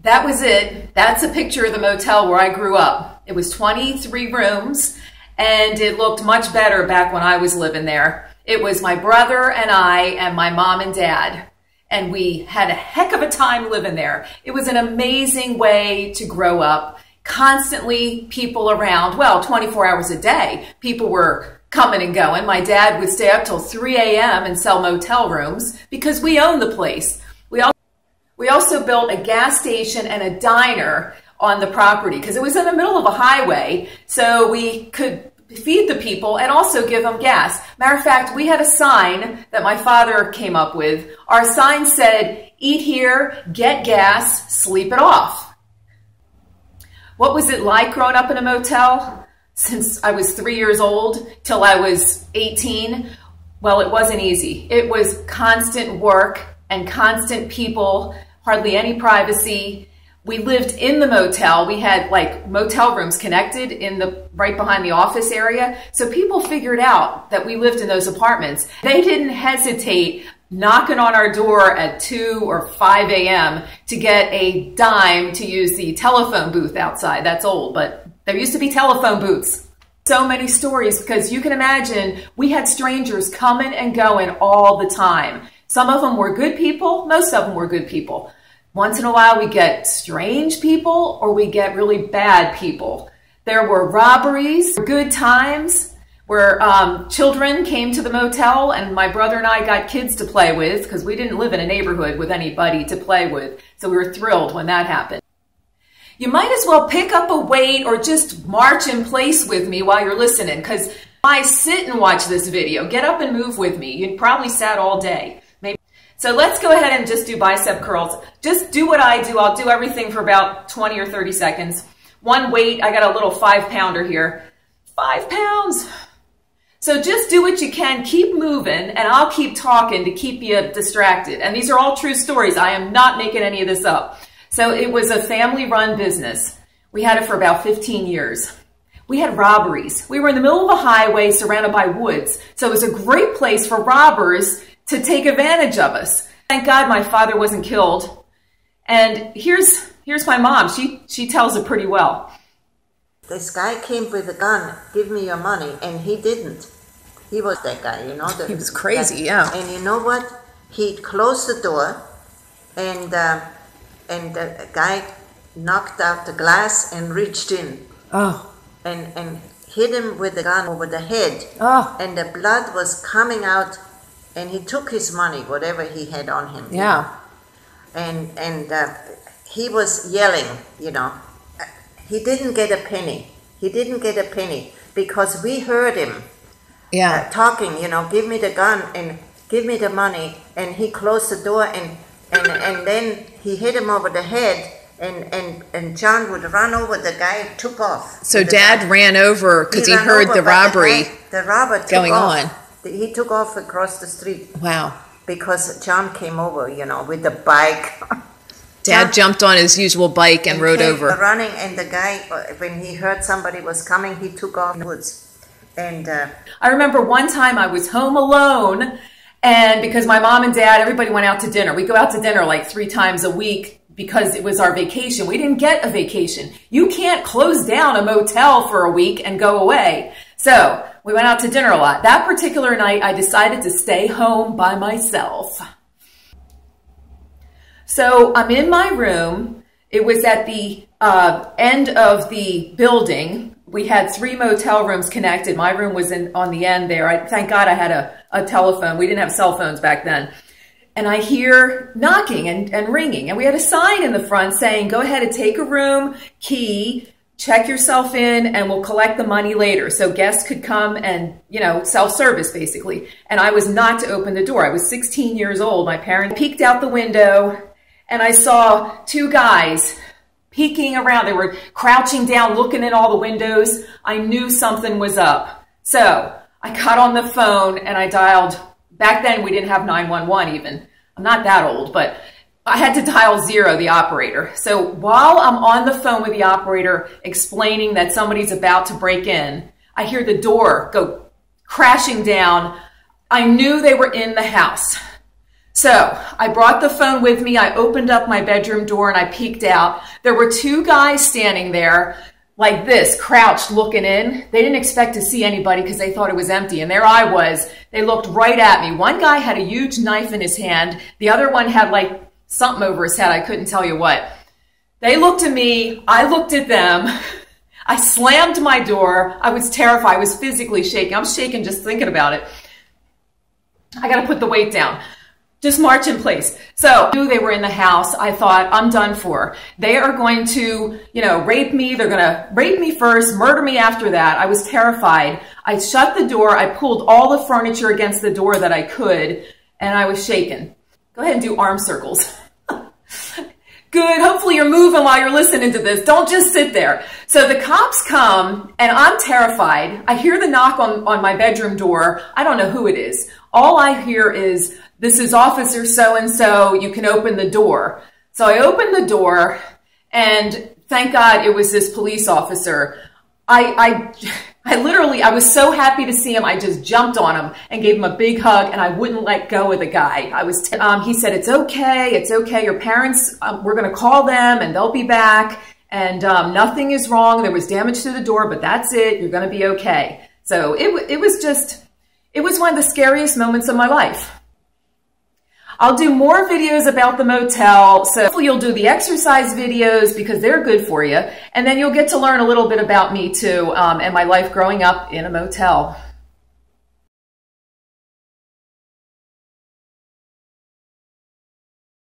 That was it. That's a picture of the motel where I grew up. It was 23 rooms, and it looked much better back when I was living there. It was my brother and I and my mom and dad, and we had a heck of a time living there. It was an amazing way to grow up. Constantly people around, well, 24 hours a day. People were coming and going. My dad would stay up till 3 a.m. and sell motel rooms because we owned the place. We also built a gas station and a diner on the property because it was in the middle of a highway, so we could feed the people and also give them gas. Matter of fact, we had a sign that my father came up with. Our sign said, "Eat here, get gas, sleep it off." What was it like growing up in a motel? Since I was 3 years old till I was 18, well, it wasn't easy. It was constant work and constant people, hardly any privacy. We lived in the motel. We had like motel rooms connected in the right behind the office area. So people figured out that we lived in those apartments. They didn't hesitate knocking on our door at 2 or 5 a.m. to get a dime to use the telephone booth outside. That's old, but there used to be telephone booths. So many stories because you can imagine we had strangers coming and going all the time. Some of them were good people. Most of them were good people. Once in a while, we get strange people or we get really bad people. There were robberies, good times where children came to the motel and my brother and I got kids to play with because we didn't live in a neighborhood with anybody to play with. So we were thrilled when that happened. You might as well pick up a weight or just march in place with me while you're listening because I sit and watch this video. Get up and move with me. You probably sat all day. So let's go ahead and just do bicep curls. Just do what I do. I'll do everything for about 20 or 30 seconds. One weight, I got a little 5-pounder here. 5 pounds. So just do what you can. Keep moving, and I'll keep talking to keep you distracted. And these are all true stories. I am not making any of this up. So it was a family-run business. We had it for about 15 years. We had robberies. We were in the middle of a highway surrounded by woods. So it was a great place for robbers to take advantage of us. Thank God my father wasn't killed. And here's my mom. She tells it pretty well. This guy came with a gun, give me your money, and he didn't. He was that guy, you know. He was crazy, yeah. And you know what? He closed the door, and the guy knocked out the glass and reached in. Oh. And hit him with the gun over the head. Oh. And the blood was coming out. And he took his money, whatever he had on him. Yeah. And he was yelling, you know. He didn't get a penny. He didn't get a penny because we heard him talking, you know, give me the gun and give me the money. And he closed the door and then he hit him over the head and John would run over. The guy took off. So Dad ran over because he heard the robbery the robber took going off. on. He took off across the street. Wow. Because John came over, you know, with the bike. Dad jumped on his usual bike and rode over. Running, and the guy, when he heard somebody was coming, he took off in the woods. And I remember one time I was home alone, and because my mom and dad, everybody went out to dinner. We go out to dinner like 3 times a week because it was our vacation. We didn't get a vacation. You can't close down a motel for a week and go away. So we went out to dinner a lot. That particular night, I decided to stay home by myself. So I'm in my room. It was at the end of the building. We had 3 motel rooms connected. My room was on the end there. Thank God I had a telephone. We didn't have cell phones back then. And I hear knocking and ringing. And we had a sign in the front saying, go ahead and take a room, key, check yourself in, and we'll collect the money later. So guests could come and, you know, self-service basically. And I was not to open the door. I was 16 years old. My parents peeked out the window and I saw 2 guys peeking around. They were crouching down, looking in all the windows. I knew something was up. So I got on the phone and I dialed. Back then we didn't have 911 even. I'm not that old, but I had to dial 0, the operator. So while I'm on the phone with the operator explaining that somebody's about to break in, I hear the door go crashing down. I knew they were in the house. So I brought the phone with me. I opened up my bedroom door and I peeked out. There were two guys standing there like this, crouched, looking in. They didn't expect to see anybody because they thought it was empty. And there I was. They looked right at me. One guy had a huge knife in his hand. The other one had like something over his head. I couldn't tell you what. They looked at me. I looked at them. I slammed my door. I was terrified. I was physically shaking. I'm shaking just thinking about it. I got to put the weight down. Just march in place. So I knew they were in the house. I thought, I'm done for. They are going to, rape me. They're going to rape me first, murder me after that. I was terrified. I shut the door. I pulled all the furniture against the door that I could, and I was shaken. Go ahead and do arm circles. Good. Hopefully you're moving while you're listening to this. Don't just sit there. So the cops come, and I'm terrified. I hear the knock on my bedroom door. I don't know who it is. All I hear is, "This is Officer so-and-so, you can open the door." So I opened the door, and thank God it was this police officer. I was so happy to see him, I just jumped on him and gave him a big hug, and I wouldn't let go of the guy. He said, it's okay, your parents, we're gonna call them and they'll be back, and nothing is wrong, there was damage to the door, but that's it, you're gonna be okay. So it was one of the scariest moments of my life. I'll do more videos about the motel, so hopefully you'll do the exercise videos because they're good for you, and then you'll get to learn a little bit about me too, and my life growing up in a motel.